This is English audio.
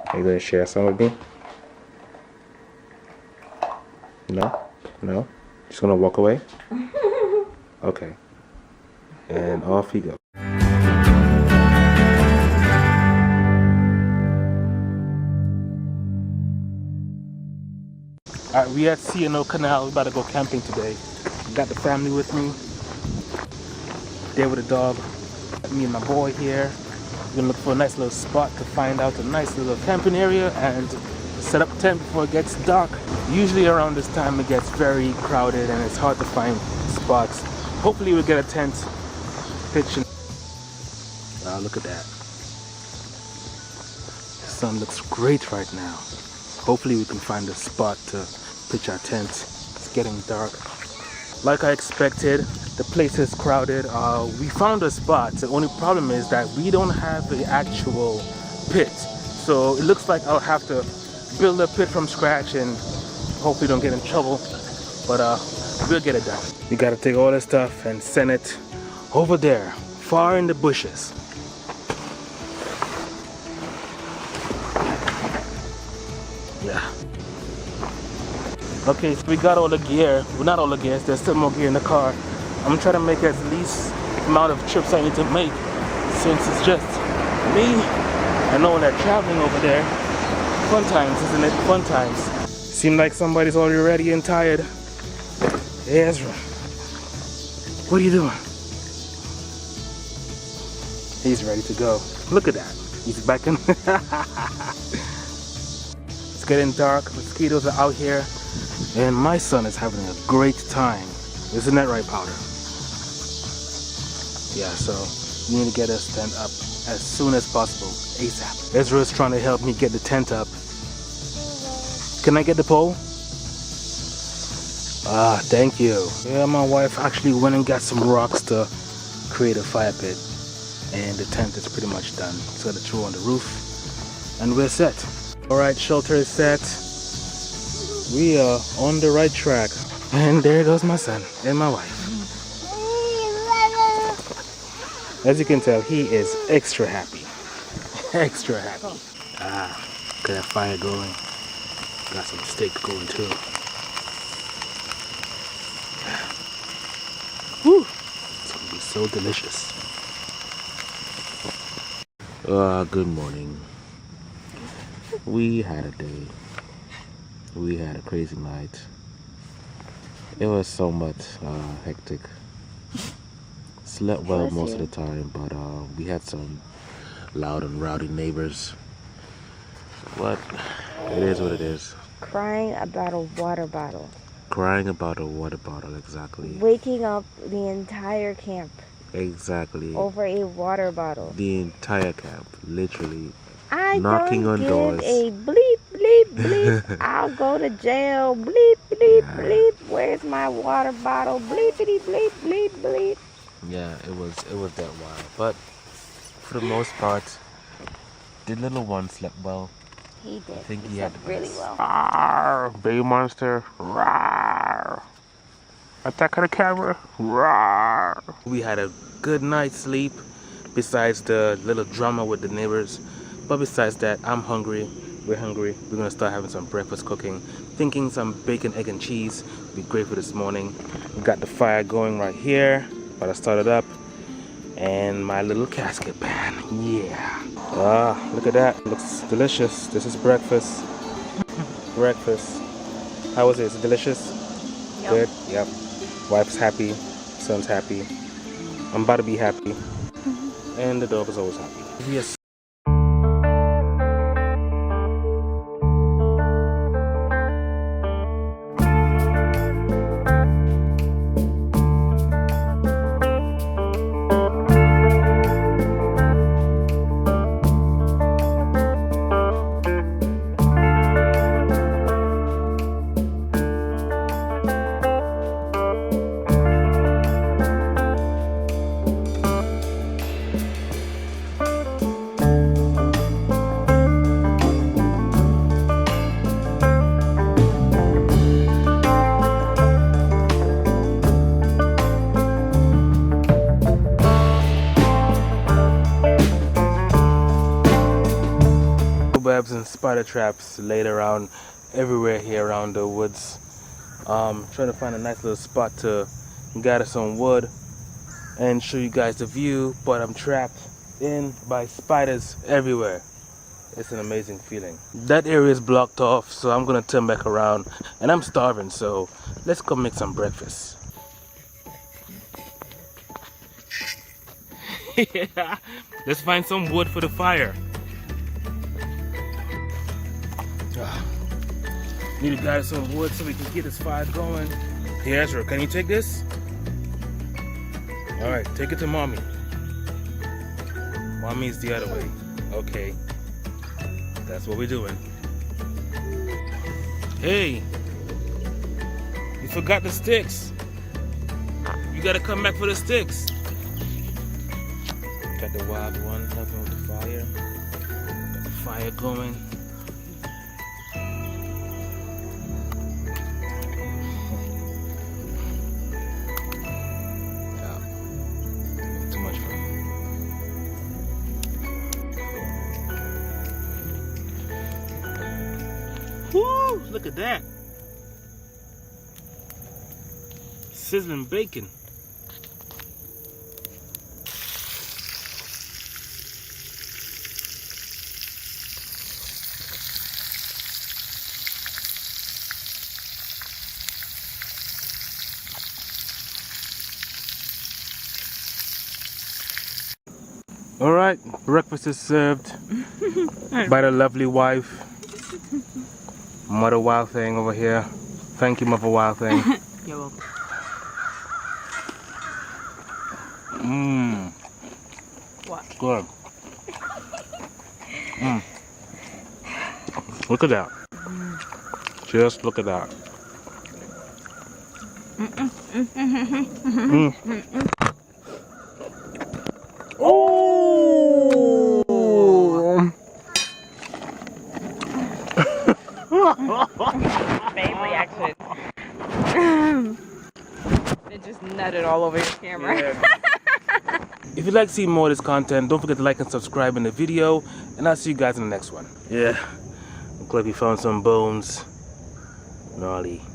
Are you going to share some with me? No? No? Just going to walk away? Okay. And off you go. Alright, we at C&O Canal. We're about to go camping today. Got the family with me. There with the dog. Me and my boy here. We're gonna look for a nice little spot to find out a nice little camping area and set up a tent before it gets dark. Usually around this time it gets very crowded and it's hard to find spots. Hopefully we'll get a tent pitch. Wow, look at that. The sun looks great right now. Hopefully we can find a spot to pitch our tent. It's getting dark. Like I expected, the place is crowded. We found a spot. The only problem is that we don't have the actual pit. So it looks like I'll have to build a pit from scratch and hopefully don't get in trouble. But we'll get it done. We gotta take all this stuff and send it over there, far in the bushes. Yeah. Okay, so we got all the gear. Well, not all the gear, there's still more gear in the car. I'm gonna try to make as least amount of trips I need to make since it's just me and no one that's traveling over there. Fun times, isn't it? Fun times. Seems like somebody's already ready and tired. Hey, Ezra. What are you doing? He's ready to go. Look at that. He's back in. It's getting dark. Mosquitoes are out here. And my son is having a great time. Isn't that right, Powder? Yeah, so we need to get this tent up as soon as possible, ASAP. Ezra is trying to help me get the tent up. Can I get the pole? Ah, thank you. Yeah, my wife actually went and got some rocks to create a fire pit. And the tent is pretty much done. Just gotta throw on the roof. And we're set. Alright, shelter is set. We are on the right track. And there goes my son and my wife. As you can tell, he is extra happy. Extra happy. Ah, got that fire going. Got some steak going too. Whew, it's gonna be so delicious. Good morning. We had a day. We had a crazy night. It was so much hectic. Slept well most of the time, but we had some loud and rowdy neighbors. But it is what it is. Crying about a water bottle. Crying about a water bottle, exactly. Waking up the entire camp. Exactly. Over a water bottle. The entire camp, literally. I knocking don't on doors. a bleep, bleep, bleep. I'll go to jail. Bleep, bleep, bleep. Where's my water bottle? Bleepity, bleep, bleep, bleep. Yeah, it was that wild. But for the most part, the little one slept well. He did. I think he he had slept really well. Rawr, baby monster. Rawr. Attack of the camera. Rawr. We had a good night's sleep, besides the little drama with the neighbors. But besides that, I'm hungry. We're hungry. We're gonna start having some breakfast cooking. Thinking some bacon, egg, and cheese would be great for this morning. We got the fire going right here. About to start it up. And my little casket pan. Yeah. Ah, look at that. Looks delicious. This is breakfast. Breakfast. How was it? Is it delicious? Yep. Good? Yep. Wife's happy. Son's happy. I'm about to be happy. And the dog is always happy. Yes. cobwebs and spider traps laid around everywhere here around the woods. Trying to find a nice little spot to gather some wood and show you guys the view, but I'm trapped in by spiders everywhere. It's an amazing feeling. That area is blocked off, so I'm gonna turn back around, and I'm starving, so let's go make some breakfast. Yeah, let's find some wood for the fire. Need to gather some wood so we can get this fire going. Hey Ezra, can you take this? Alright, take it to mommy. Mommy's the other way. Okay. That's what we're doing. Hey! You forgot the sticks. You gotta come back for the sticks. Got the wild one helping with the fire. Got the fire going. Too much fun. Woo! Look at that. Sizzling bacon. All right, breakfast is served by the lovely wife, Mother Wild Thing over here. Thank you, Mother Wild Thing. You're welcome. Mmm. What? Good. Mmm. Look at that. Just look at that. Mm. Oh! Main reaction. It just nutted all over your camera. Yeah. If you'd like to see more of this content, don't forget to like and subscribe in the video, and I'll see you guys in the next one. Yeah, looks like we found some bones. Gnarly.